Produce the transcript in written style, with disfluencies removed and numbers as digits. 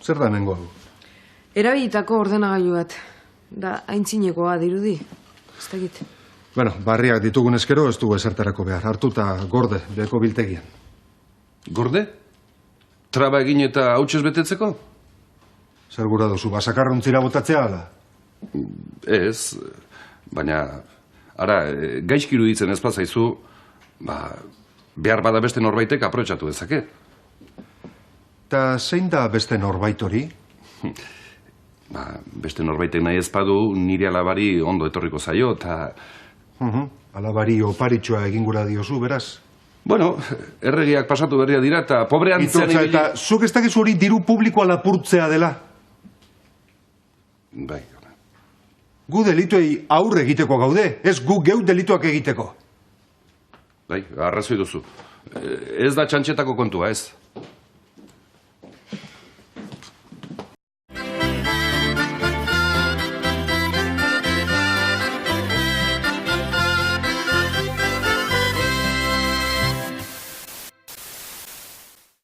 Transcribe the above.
Zer da nengo hau? Erabilitako ordenagailu bat. Da, aintzinekoa dirudi. Ez dakit. Bueno, barriak ditugun eskero ez dugu esertarako behar. Hartuta gorde, beko biltegian. Gorde? Traba egin eta hautsez betetzeko? Zer gura duzu, basakarrontzira botatzea ala? Ez, baina, ara, gaizki iruditzen ez bazaizu, behar bada beste norbaitek aprobetxatu dezake. Ta zein da beste norbait hori? Beste norbaitek nahi ez badu, nire alabari ondo etorriko zaio, eta... Alabari oparitxoa egin gura diozu, beraz? Bueno, erregiak pasatu berria dira, eta pobre antzean... Itotza, eta zuk ez dakizu hori diru publikoa lapurtzea dela? Bai. Gu delituei aurre egiteko gaude, ez gu geu delituak egiteko. Bai, arrazoi duzu. Ez da txantxetako kontua, ez.